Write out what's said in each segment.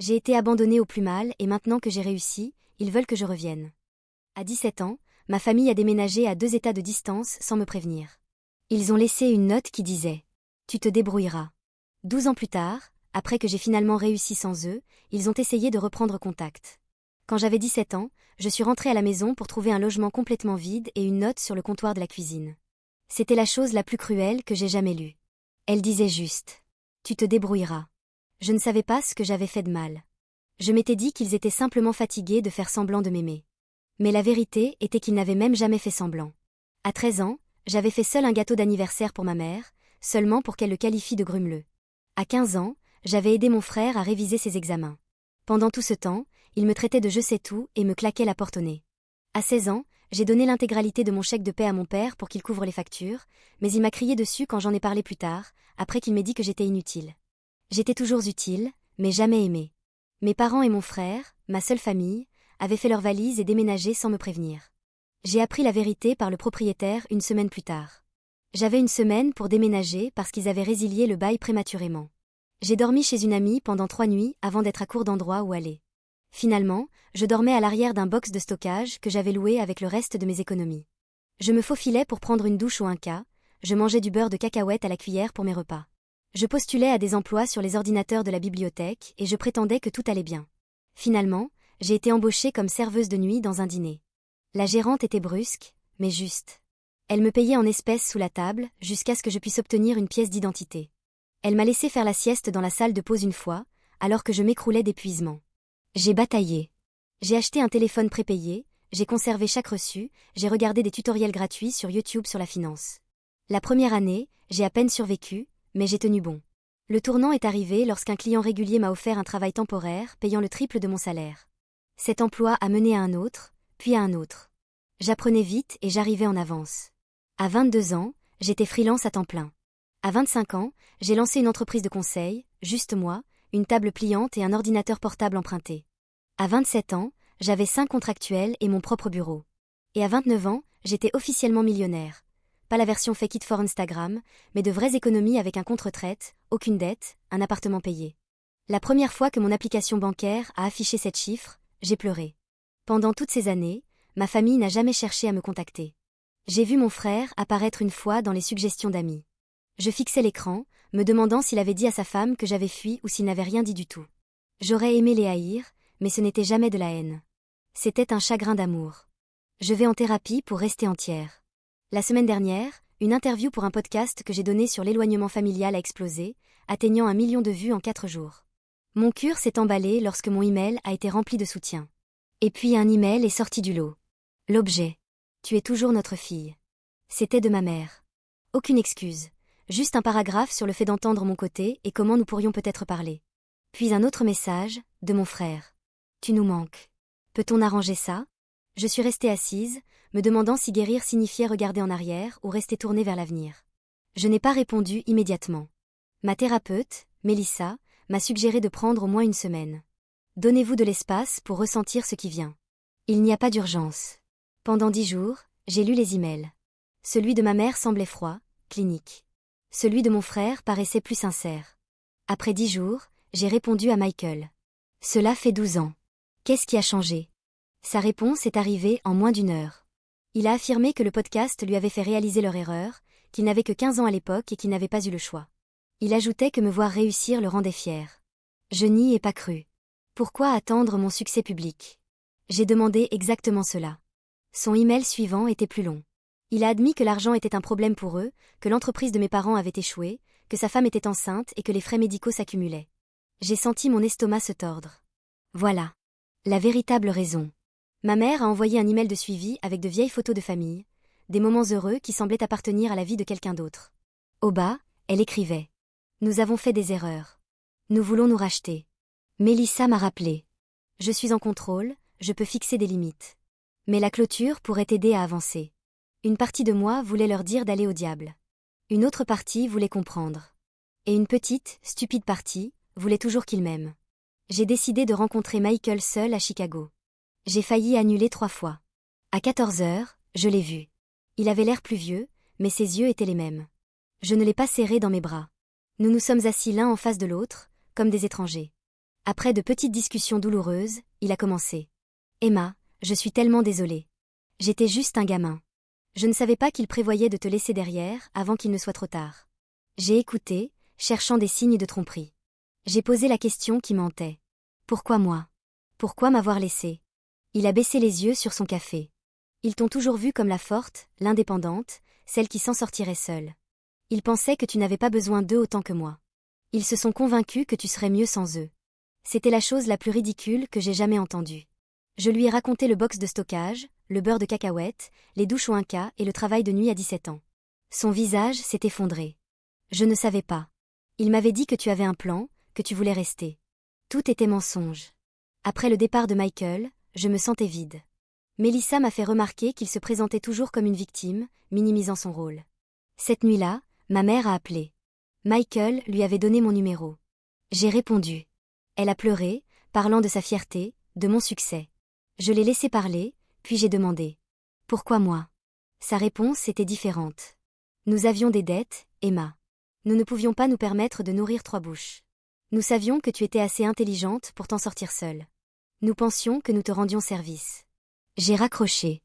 J'ai été abandonnée au plus mal et maintenant que j'ai réussi, ils veulent que je revienne. À 17 ans, ma famille a déménagé à 2 États de distance sans me prévenir. Ils ont laissé une note qui disait « Tu te débrouilleras ». 12 ans plus tard, après que j'ai finalement réussi sans eux, ils ont essayé de reprendre contact. Quand j'avais 17 ans, je suis rentrée à la maison pour trouver un logement complètement vide et une note sur le comptoir de la cuisine. C'était la chose la plus cruelle que j'ai jamais lue. Elle disait juste « Tu te débrouilleras ». Je ne savais pas ce que j'avais fait de mal. Je m'étais dit qu'ils étaient simplement fatigués de faire semblant de m'aimer. Mais la vérité était qu'ils n'avaient même jamais fait semblant. À 13 ans, j'avais fait seul un gâteau d'anniversaire pour ma mère, seulement pour qu'elle le qualifie de grumeleux. À 15 ans, j'avais aidé mon frère à réviser ses examens. Pendant tout ce temps, il me traitait de je sais tout et me claquait la porte au nez. À 16 ans, j'ai donné l'intégralité de mon chèque de paie à mon père pour qu'il couvre les factures, mais il m'a crié dessus quand j'en ai parlé plus tard, après qu'il m'ait dit que j'étais inutile. J'étais toujours utile, mais jamais aimée. Mes parents et mon frère, ma seule famille, avaient fait leurs valises et déménagé sans me prévenir. J'ai appris la vérité par le propriétaire une semaine plus tard. J'avais une semaine pour déménager parce qu'ils avaient résilié le bail prématurément. J'ai dormi chez une amie pendant 3 nuits avant d'être à court d'endroits où aller. Finalement, je dormais à l'arrière d'un box de stockage que j'avais loué avec le reste de mes économies. Je me faufilais pour prendre une douche au Inca, je mangeais du beurre de cacahuète à la cuillère pour mes repas. Je postulais à des emplois sur les ordinateurs de la bibliothèque et je prétendais que tout allait bien. Finalement, j'ai été embauchée comme serveuse de nuit dans un dîner. La gérante était brusque, mais juste. Elle me payait en espèces sous la table, jusqu'à ce que je puisse obtenir une pièce d'identité. Elle m'a laissé faire la sieste dans la salle de pause une fois, alors que je m'écroulais d'épuisement. J'ai bataillé. J'ai acheté un téléphone prépayé, j'ai conservé chaque reçu, j'ai regardé des tutoriels gratuits sur YouTube sur la finance. La première année, j'ai à peine survécu, mais j'ai tenu bon. Le tournant est arrivé lorsqu'un client régulier m'a offert un travail temporaire payant le triple de mon salaire. Cet emploi a mené à un autre, puis à un autre. J'apprenais vite et j'arrivais en avance. À 22 ans, j'étais freelance à temps plein. À 25 ans, j'ai lancé une entreprise de conseil, juste moi, une table pliante et un ordinateur portable emprunté. À 27 ans, j'avais 5 contractuels et mon propre bureau. Et à 29 ans, j'étais officiellement millionnaire. Pas la version fake it for Instagram, mais de vraies économies avec un compte retraite, aucune dette, un appartement payé. La première fois que mon application bancaire a affiché 7 chiffres, j'ai pleuré. Pendant toutes ces années, ma famille n'a jamais cherché à me contacter. J'ai vu mon frère apparaître une fois dans les suggestions d'amis. Je fixais l'écran, me demandant s'il avait dit à sa femme que j'avais fui ou s'il n'avait rien dit du tout. J'aurais aimé les haïr, mais ce n'était jamais de la haine. C'était un chagrin d'amour. Je vais en thérapie pour rester entière. La semaine dernière, une interview pour un podcast que j'ai donné sur l'éloignement familial a explosé, atteignant 1 million de vues en 4 jours. Mon cœur s'est emballé lorsque mon email a été rempli de soutien. Et puis un email est sorti du lot. L'objet. Tu es toujours notre fille. C'était de ma mère. Aucune excuse. Juste un paragraphe sur le fait d'entendre mon côté et comment nous pourrions peut-être parler. Puis un autre message, de mon frère. Tu nous manques. Peut-on arranger ça ? Je suis restée assise, me demandant si guérir signifiait regarder en arrière ou rester tournée vers l'avenir. Je n'ai pas répondu immédiatement. Ma thérapeute, Mélissa, m'a suggéré de prendre au moins une semaine. Donnez-vous de l'espace pour ressentir ce qui vient. Il n'y a pas d'urgence. Pendant 10 jours, j'ai lu les emails. Celui de ma mère semblait froid, clinique. Celui de mon frère paraissait plus sincère. Après 10 jours, j'ai répondu à Michael. Cela fait 12 ans. Qu'est-ce qui a changé ? Sa réponse est arrivée en moins d'1 heure. Il a affirmé que le podcast lui avait fait réaliser leur erreur, qu'il n'avait que 15 ans à l'époque et qu'il n'avait pas eu le choix. Il ajoutait que me voir réussir le rendait fier. Je n'y ai pas cru. Pourquoi attendre mon succès public ? J'ai demandé exactement cela. Son email suivant était plus long. Il a admis que l'argent était un problème pour eux, que l'entreprise de mes parents avait échoué, que sa femme était enceinte et que les frais médicaux s'accumulaient. J'ai senti mon estomac se tordre. Voilà. La véritable raison. Ma mère a envoyé un email de suivi avec de vieilles photos de famille, des moments heureux qui semblaient appartenir à la vie de quelqu'un d'autre. Au bas, elle écrivait. Nous avons fait des erreurs. Nous voulons nous racheter. Mélissa m'a rappelé. Je suis en contrôle, je peux fixer des limites. Mais la clôture pourrait aider à avancer. Une partie de moi voulait leur dire d'aller au diable. Une autre partie voulait comprendre. Et une petite, stupide partie, voulait toujours qu'ils m'aiment. J'ai décidé de rencontrer Michael seul à Chicago. J'ai failli annuler 3 fois. À 14 heures, je l'ai vu. Il avait l'air plus vieux, mais ses yeux étaient les mêmes. Je ne l'ai pas serré dans mes bras. Nous nous sommes assis l'un en face de l'autre, comme des étrangers. Après de petites discussions douloureuses, il a commencé. Emma, je suis tellement désolé. J'étais juste un gamin. Je ne savais pas qu'il prévoyait de te laisser derrière avant qu'il ne soit trop tard. J'ai écouté, cherchant des signes de tromperie. J'ai posé la question qui m'hantait. Pourquoi moi? Pourquoi m'avoir laissé? Il a baissé les yeux sur son café. Ils t'ont toujours vue comme la forte, l'indépendante, celle qui s'en sortirait seule. Ils pensaient que tu n'avais pas besoin d'eux autant que moi. Ils se sont convaincus que tu serais mieux sans eux. C'était la chose la plus ridicule que j'ai jamais entendue. Je lui ai raconté le box de stockage, le beurre de cacahuètes, les douches au Inca et le travail de nuit à 17 ans. Son visage s'est effondré. Je ne savais pas. Il m'avait dit que tu avais un plan, que tu voulais rester. Tout était mensonge. Après le départ de Michael, je me sentais vide. Mélissa m'a fait remarquer qu'il se présentait toujours comme une victime, minimisant son rôle. Cette nuit-là, ma mère a appelé. Michael lui avait donné mon numéro. J'ai répondu. Elle a pleuré, parlant de sa fierté, de mon succès. Je l'ai laissé parler, puis j'ai demandé. Pourquoi moi? Sa réponse était différente. Nous avions des dettes, Emma. Nous ne pouvions pas nous permettre de nourrir 3 bouches. Nous savions que tu étais assez intelligente pour t'en sortir seule. Nous pensions que nous te rendions service. J'ai raccroché.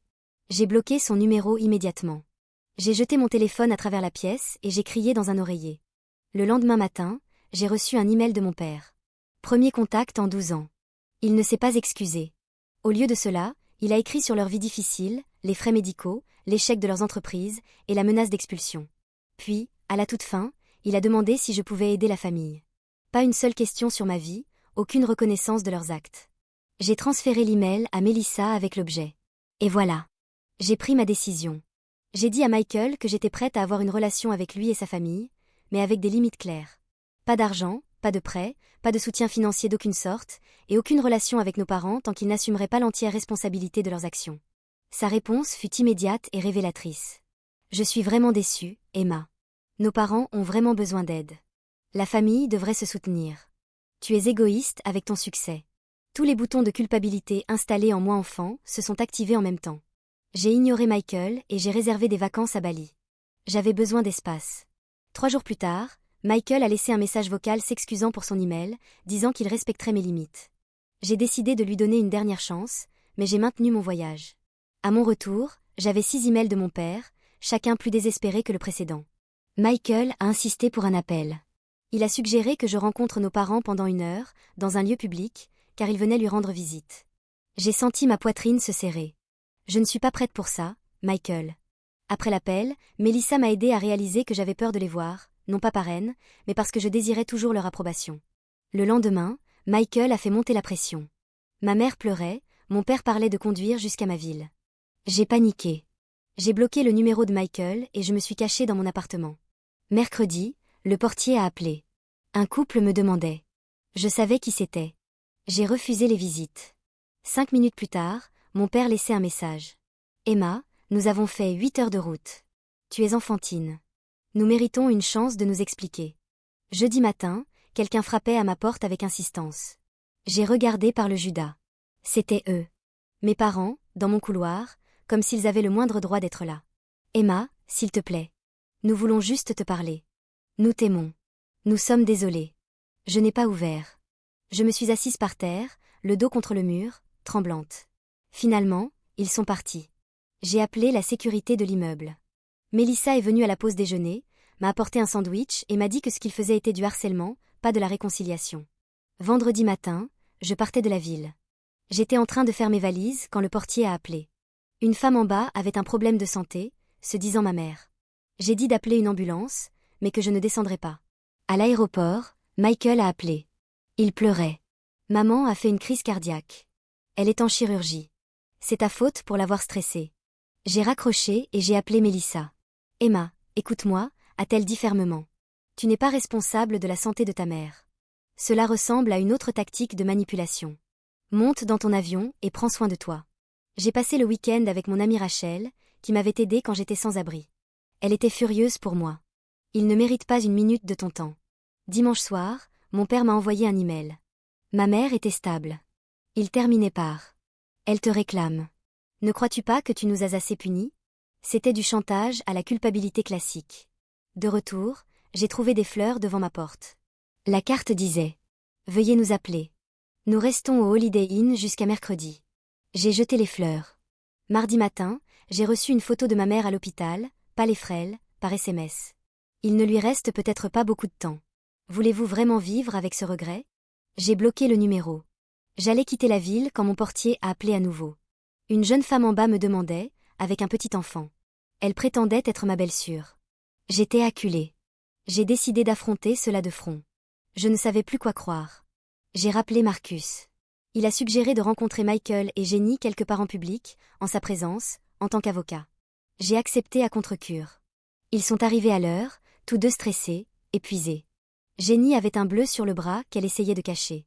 J'ai bloqué son numéro immédiatement. J'ai jeté mon téléphone à travers la pièce et j'ai crié dans un oreiller. Le lendemain matin, j'ai reçu un email de mon père. Premier contact en 12 ans. Il ne s'est pas excusé. Au lieu de cela, il a écrit sur leur vie difficile, les frais médicaux, l'échec de leurs entreprises et la menace d'expulsion. Puis, à la toute fin, il a demandé si je pouvais aider la famille. Pas une seule question sur ma vie, aucune reconnaissance de leurs actes. J'ai transféré l'email à Mélissa avec l'objet. Et voilà. J'ai pris ma décision. J'ai dit à Michael que j'étais prête à avoir une relation avec lui et sa famille, mais avec des limites claires. Pas d'argent, pas de prêt, pas de soutien financier d'aucune sorte, et aucune relation avec nos parents tant qu'ils n'assumeraient pas l'entière responsabilité de leurs actions. Sa réponse fut immédiate et révélatrice. Je suis vraiment déçue, Emma. Nos parents ont vraiment besoin d'aide. La famille devrait se soutenir. Tu es égoïste avec ton succès. Tous les boutons de culpabilité installés en moi enfant se sont activés en même temps. J'ai ignoré Michael et j'ai réservé des vacances à Bali. J'avais besoin d'espace. 3 jours plus tard, Michael a laissé un message vocal s'excusant pour son email, disant qu'il respecterait mes limites. J'ai décidé de lui donner une dernière chance, mais j'ai maintenu mon voyage. À mon retour, j'avais 6 emails de mon père, chacun plus désespéré que le précédent. Michael a insisté pour un appel. Il a suggéré que je rencontre nos parents pendant 1 heure, dans un lieu public, car ils venaient lui rendre visite. J'ai senti ma poitrine se serrer. Je ne suis pas prête pour ça, Michael. Après l'appel, Mélissa m'a aidé à réaliser que j'avais peur de les voir, non pas par haine, mais parce que je désirais toujours leur approbation. Le lendemain, Michael a fait monter la pression. Ma mère pleurait, mon père parlait de conduire jusqu'à ma ville. J'ai paniqué. J'ai bloqué le numéro de Michael et je me suis cachée dans mon appartement. Mercredi, le portier a appelé. Un couple me demandait. Je savais qui c'était. J'ai refusé les visites. 5 minutes plus tard, mon père laissait un message. Emma, nous avons fait 8 heures de route. Tu es enfantine. Nous méritons une chance de nous expliquer. Jeudi matin, quelqu'un frappait à ma porte avec insistance. J'ai regardé par le Judas. C'était eux. Mes parents, dans mon couloir, comme s'ils avaient le moindre droit d'être là. Emma, s'il te plaît. Nous voulons juste te parler. Nous t'aimons. Nous sommes désolés. Je n'ai pas ouvert. Je me suis assise par terre, le dos contre le mur, tremblante. Finalement, ils sont partis. J'ai appelé la sécurité de l'immeuble. Mélissa est venue à la pause déjeuner, m'a apporté un sandwich et m'a dit que ce qu'il faisait était du harcèlement, pas de la réconciliation. Vendredi matin, je partais de la ville. J'étais en train de faire mes valises quand le portier a appelé. Une femme en bas avait un problème de santé, se disant ma mère. J'ai dit d'appeler une ambulance, mais que je ne descendrais pas. À l'aéroport, Michael a appelé. Il pleurait. Maman a fait une crise cardiaque. Elle est en chirurgie. C'est ta faute pour l'avoir stressée. J'ai raccroché et j'ai appelé Mélissa. Emma, écoute-moi, a-t-elle dit fermement. Tu n'es pas responsable de la santé de ta mère. Cela ressemble à une autre tactique de manipulation. Monte dans ton avion et prends soin de toi. J'ai passé le week-end avec mon amie Rachel, qui m'avait aidée quand j'étais sans abri. Elle était furieuse pour moi. Il ne mérite pas une minute de ton temps. Dimanche soir, mon père m'a envoyé un email. Ma mère était stable. Il terminait par. Elle te réclame. Ne crois-tu pas que tu nous as assez punis? C'était du chantage à la culpabilité classique. De retour, j'ai trouvé des fleurs devant ma porte. La carte disait. Veuillez nous appeler. Nous restons au Holiday Inn jusqu'à mercredi. J'ai jeté les fleurs. Mardi matin, j'ai reçu une photo de ma mère à l'hôpital, pas les frêles, par SMS. Il ne lui reste peut-être pas beaucoup de temps. Voulez-vous vraiment vivre avec ce regret? J'ai bloqué le numéro. J'allais quitter la ville quand mon portier a appelé à nouveau. Une jeune femme en bas me demandait, avec un petit enfant. Elle prétendait être ma belle-sœur. J'étais acculée. J'ai décidé d'affronter cela de front. Je ne savais plus quoi croire. J'ai rappelé Marcus. Il a suggéré de rencontrer Michael et Jenny quelque part en public, en sa présence, en tant qu'avocat. J'ai accepté à contre-cure. Ils sont arrivés à l'heure, tous deux stressés, épuisés. Jenny avait un bleu sur le bras qu'elle essayait de cacher.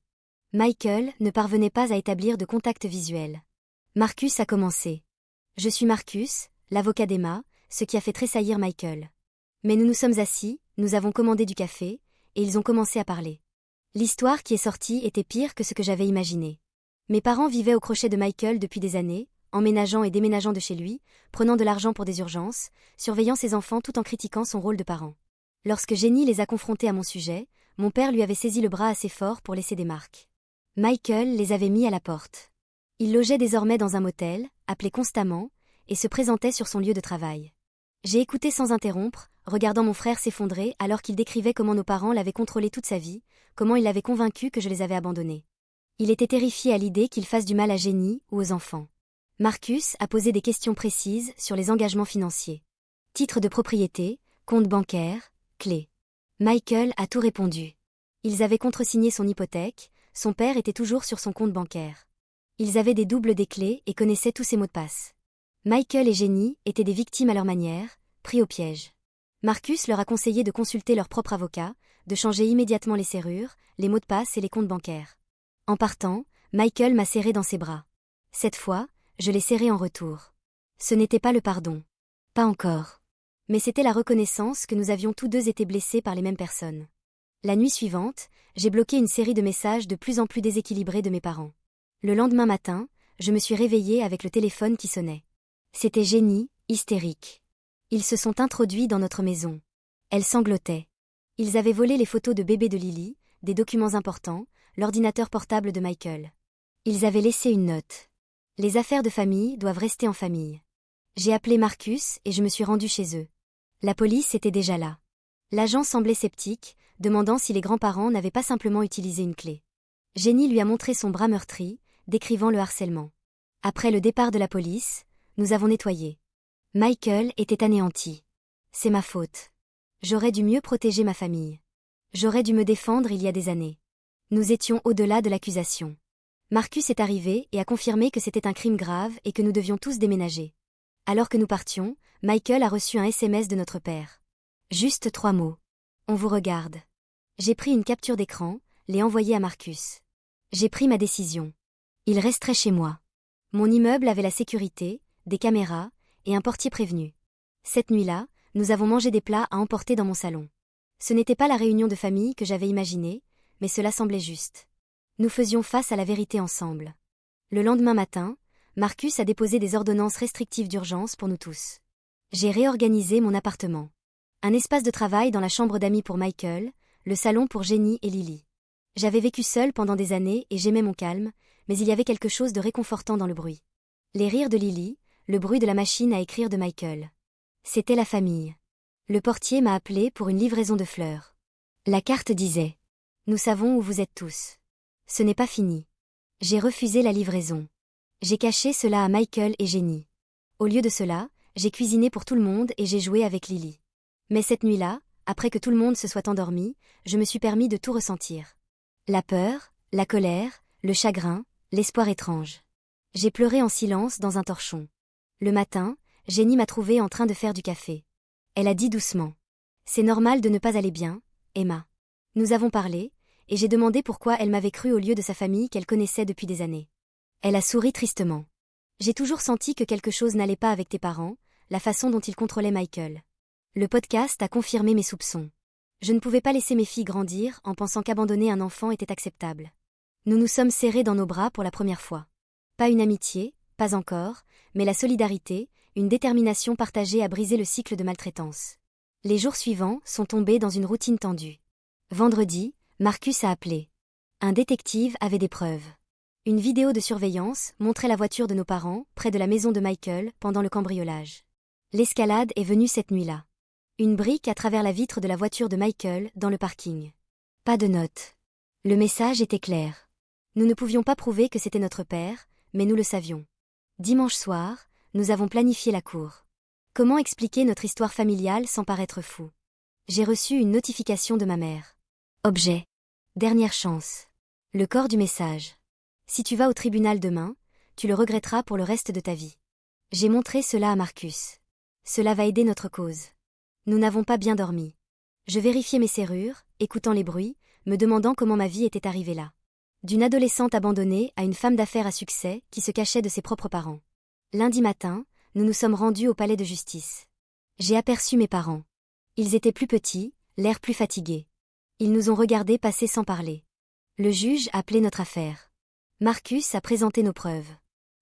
Michael ne parvenait pas à établir de contact visuel. Marcus a commencé. Je suis Marcus, l'avocat d'Emma, ce qui a fait tressaillir Michael. Mais nous nous sommes assis, nous avons commandé du café, et ils ont commencé à parler. L'histoire qui est sortie était pire que ce que j'avais imaginé. Mes parents vivaient au crochet de Michael depuis des années, emménageant et déménageant de chez lui, prenant de l'argent pour des urgences, surveillant ses enfants tout en critiquant son rôle de parent. Lorsque Jenny les a confrontés à mon sujet, mon père lui avait saisi le bras assez fort pour laisser des marques. Michael les avait mis à la porte. Il logeait désormais dans un motel, appelait constamment, et se présentait sur son lieu de travail. J'ai écouté sans interrompre, regardant mon frère s'effondrer alors qu'il décrivait comment nos parents l'avaient contrôlé toute sa vie, comment il l'avait convaincu que je les avais abandonnés. Il était terrifié à l'idée qu'il fasse du mal à Jenny ou aux enfants. Marcus a posé des questions précises sur les engagements financiers. Titre de propriété, compte bancaire, clé. Michael a tout répondu. Ils avaient contresigné son hypothèque, son père était toujours sur son compte bancaire. Ils avaient des doubles des clés et connaissaient tous ses mots de passe. Michael et Jenny étaient des victimes à leur manière, pris au piège. Marcus leur a conseillé de consulter leur propre avocat, de changer immédiatement les serrures, les mots de passe et les comptes bancaires. En partant, Michael m'a serré dans ses bras. Cette fois, je l'ai serré en retour. Ce n'était pas le pardon. Pas encore. Mais c'était la reconnaissance que nous avions tous deux été blessés par les mêmes personnes. La nuit suivante, j'ai bloqué une série de messages de plus en plus déséquilibrés de mes parents. Le lendemain matin, je me suis réveillée avec le téléphone qui sonnait. C'était Jenny, hystérique. Ils se sont introduits dans notre maison. Elle sanglotait. Ils avaient volé les photos de bébé de Lily, des documents importants, l'ordinateur portable de Michael. Ils avaient laissé une note. Les affaires de famille doivent rester en famille. J'ai appelé Marcus et je me suis rendue chez eux. La police était déjà là. L'agent semblait sceptique, demandant si les grands-parents n'avaient pas simplement utilisé une clé. Jenny lui a montré son bras meurtri, décrivant le harcèlement. Après le départ de la police, nous avons nettoyé. Michael était anéanti. C'est ma faute. J'aurais dû mieux protéger ma famille. J'aurais dû me défendre il y a des années. Nous étions au-delà de l'accusation. Marcus est arrivé et a confirmé que c'était un crime grave et que nous devions tous déménager. Alors que nous partions, Michael a reçu un SMS de notre père. Juste 3 mots. On vous regarde. J'ai pris une capture d'écran, l'ai envoyée à Marcus. J'ai pris ma décision. Il resterait chez moi. Mon immeuble avait la sécurité, des caméras, et un portier prévenu. Cette nuit-là, nous avons mangé des plats à emporter dans mon salon. Ce n'était pas la réunion de famille que j'avais imaginée, mais cela semblait juste. Nous faisions face à la vérité ensemble. Le lendemain matin, Marcus a déposé des ordonnances restrictives d'urgence pour nous tous. J'ai réorganisé mon appartement. Un espace de travail dans la chambre d'amis pour Michael, le salon pour Jenny et Lily. J'avais vécu seule pendant des années et j'aimais mon calme, mais il y avait quelque chose de réconfortant dans le bruit. Les rires de Lily, le bruit de la machine à écrire de Michael. C'était la famille. Le portier m'a appelé pour une livraison de fleurs. La carte disait « Nous savons où vous êtes tous. Ce n'est pas fini. » J'ai refusé la livraison. J'ai caché cela à Michael et Jenny. Au lieu de cela, j'ai cuisiné pour tout le monde et j'ai joué avec Lily. Mais cette nuit-là, après que tout le monde se soit endormi, je me suis permis de tout ressentir. La peur, la colère, le chagrin, l'espoir étrange. J'ai pleuré en silence dans un torchon. Le matin, Jenny m'a trouvé en train de faire du café. Elle a dit doucement. C'est normal de ne pas aller bien, Emma. Nous avons parlé, et j'ai demandé pourquoi elle m'avait cru au lieu de sa famille qu'elle connaissait depuis des années. Elle a souri tristement. J'ai toujours senti que quelque chose n'allait pas avec tes parents, la façon dont ils contrôlaient Michael. Le podcast a confirmé mes soupçons. Je ne pouvais pas laisser mes filles grandir en pensant qu'abandonner un enfant était acceptable. Nous nous sommes serrés dans nos bras pour la première fois. Pas une amitié, pas encore, mais la solidarité, une détermination partagée à briser le cycle de maltraitance. Les jours suivants sont tombés dans une routine tendue. Vendredi, Marcus a appelé. Un détective avait des preuves. Une vidéo de surveillance montrait la voiture de nos parents, près de la maison de Michael, pendant le cambriolage. L'escalade est venue cette nuit-là. Une brique à travers la vitre de la voiture de Michael, dans le parking. Pas de note. Le message était clair. Nous ne pouvions pas prouver que c'était notre père, mais nous le savions. Dimanche soir, nous avons planifié la cour. Comment expliquer notre histoire familiale sans paraître fou? J'ai reçu une notification de ma mère. Objet. Dernière chance. Le corps du message. Si tu vas au tribunal demain, tu le regretteras pour le reste de ta vie. J'ai montré cela à Marcus. Cela va aider notre cause. Nous n'avons pas bien dormi. Je vérifiais mes serrures, écoutant les bruits, me demandant comment ma vie était arrivée là. D'une adolescente abandonnée à une femme d'affaires à succès qui se cachait de ses propres parents. Lundi matin, nous nous sommes rendus au palais de justice. J'ai aperçu mes parents. Ils étaient plus petits, l'air plus fatigués. Ils nous ont regardés passer sans parler. Le juge a appelé notre affaire. Marcus a présenté nos preuves.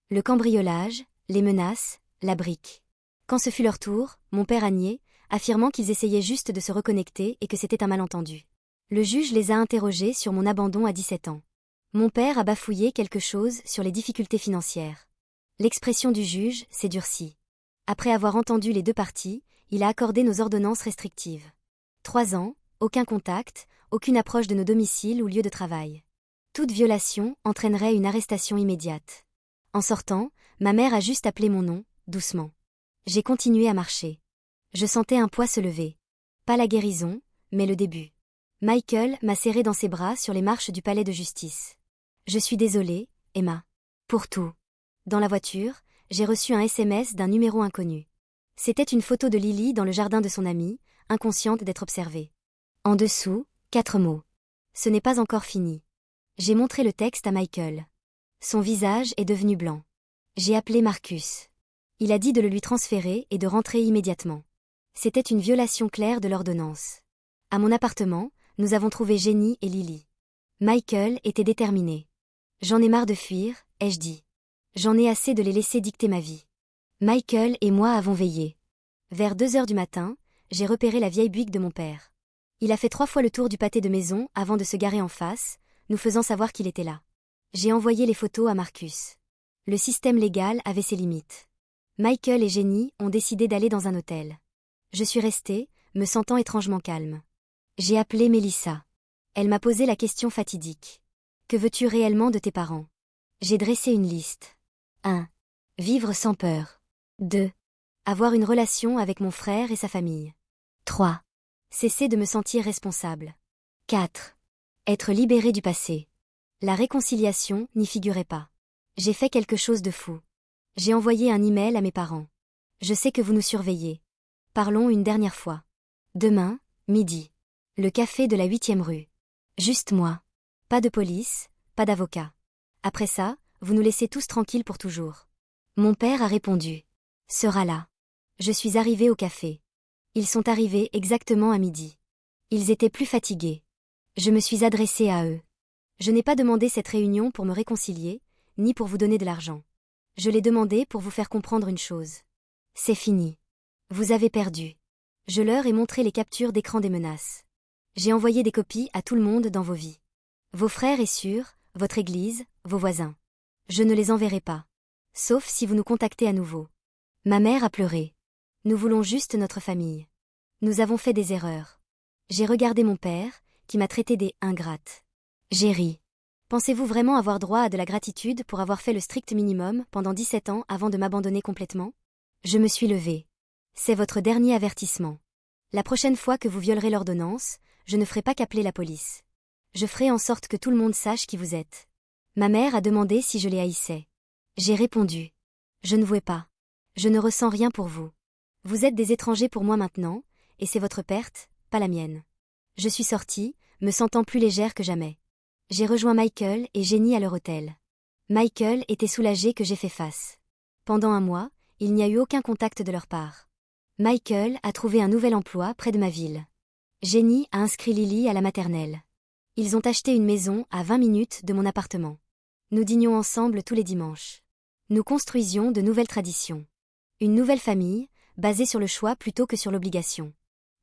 Le cambriolage, les menaces, la brique. Quand ce fut leur tour, mon père a nié, affirmant qu'ils essayaient juste de se reconnecter et que c'était un malentendu. Le juge les a interrogés sur mon abandon à 17 ans. Mon père a bafouillé quelque chose sur les difficultés financières. L'expression du juge s'est durcie. Après avoir entendu les deux parties, il a accordé nos ordonnances restrictives. 3 ans, aucun contact, aucune approche de nos domiciles ou lieux de travail. Toute violation entraînerait une arrestation immédiate. En sortant, ma mère a juste appelé mon nom, doucement. J'ai continué à marcher. Je sentais un poids se lever. Pas la guérison, mais le début. Michael m'a serré dans ses bras sur les marches du palais de justice. Je suis désolée, Emma. Pour tout. Dans la voiture, j'ai reçu un SMS d'un numéro inconnu. C'était une photo de Lily dans le jardin de son amie, inconsciente d'être observée. En dessous, 4 mots. Ce n'est pas encore fini. J'ai montré le texte à Michael. Son visage est devenu blanc. J'ai appelé Marcus. Il a dit de le lui transférer et de rentrer immédiatement. C'était une violation claire de l'ordonnance. À mon appartement, nous avons trouvé Jenny et Lily. Michael était déterminé. J'en ai marre de fuir, ai-je dit. J'en ai assez de les laisser dicter ma vie. Michael et moi avons veillé. Vers 2 heures du matin, j'ai repéré la vieille Buick de mon père. Il a fait 3 fois le tour du pâté de maison avant de se garer en face, nous faisant savoir qu'il était là. J'ai envoyé les photos à Marcus. Le système légal avait ses limites. Michael et Jenny ont décidé d'aller dans un hôtel. Je suis restée, me sentant étrangement calme. J'ai appelé Mélissa. Elle m'a posé la question fatidique. Que veux-tu réellement de tes parents? J'ai dressé une liste. 1. Vivre sans peur. 2. Avoir une relation avec mon frère et sa famille. 3. Cesser de me sentir responsable. 4. Être libéré du passé. La réconciliation n'y figurait pas. J'ai fait quelque chose de fou. J'ai envoyé un email à mes parents. Je sais que vous nous surveillez. Parlons une dernière fois. Demain, midi. Le café de la 8e rue. Juste moi. Pas de police, pas d'avocat. Après ça, vous nous laissez tous tranquilles pour toujours. Mon père a répondu. Sera là. Je suis arrivée au café. Ils sont arrivés exactement à midi. Ils étaient plus fatigués. Je me suis adressée à eux. Je n'ai pas demandé cette réunion pour me réconcilier, ni pour vous donner de l'argent. Je l'ai demandé pour vous faire comprendre une chose. C'est fini. Vous avez perdu. Je leur ai montré les captures d'écran des menaces. J'ai envoyé des copies à tout le monde dans vos vies. Vos frères et sœurs, votre église, vos voisins. Je ne les enverrai pas. Sauf si vous nous contactez à nouveau. Ma mère a pleuré. Nous voulons juste notre famille. Nous avons fait des erreurs. J'ai regardé mon père, qui m'a traité des ingrates. J'ai ri. Pensez-vous vraiment avoir droit à de la gratitude pour avoir fait le strict minimum pendant 17 ans avant de m'abandonner complètement? Je me suis levée. C'est votre dernier avertissement. La prochaine fois que vous violerez l'ordonnance, je ne ferai pas qu'appeler la police. Je ferai en sorte que tout le monde sache qui vous êtes. Ma mère a demandé si je les haïssais. J'ai répondu. Je ne veux pas. Je ne ressens rien pour vous. Vous êtes des étrangers pour moi maintenant, et c'est votre perte, pas la mienne. Je suis sortie, me sentant plus légère que jamais. J'ai rejoint Michael et Jenny à leur hôtel. Michael était soulagé que j'ai fait face. Pendant un mois, il n'y a eu aucun contact de leur part. Michael a trouvé un nouvel emploi près de ma ville. Jenny a inscrit Lily à la maternelle. Ils ont acheté une maison à 20 minutes de mon appartement. Nous dînions ensemble tous les dimanches. Nous construisions de nouvelles traditions. Une nouvelle famille, basée sur le choix plutôt que sur l'obligation.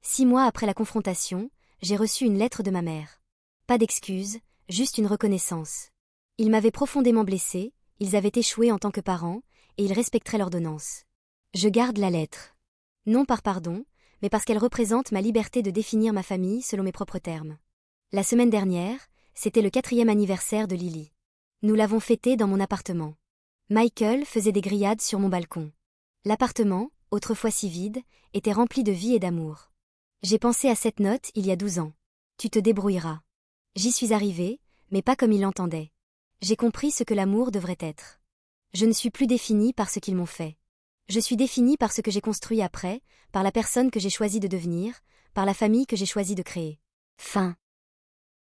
6 mois après la confrontation, j'ai reçu une lettre de ma mère. Pas d'excuses, juste une reconnaissance. Ils m'avaient profondément blessée, ils avaient échoué en tant que parents, et ils respecteraient l'ordonnance. Je garde la lettre. Non par pardon, mais parce qu'elle représente ma liberté de définir ma famille selon mes propres termes. La semaine dernière, c'était le 4e anniversaire de Lily. Nous l'avons fêté dans mon appartement. Michael faisait des grillades sur mon balcon. L'appartement, autrefois si vide, était rempli de vie et d'amour. J'ai pensé à cette note il y a 12 ans. Tu te débrouilleras. J'y suis arrivée, mais pas comme il l'entendait. J'ai compris ce que l'amour devrait être. Je ne suis plus définie par ce qu'ils m'ont fait. Je suis définie par ce que j'ai construit après, par la personne que j'ai choisi de devenir, par la famille que j'ai choisi de créer. Fin.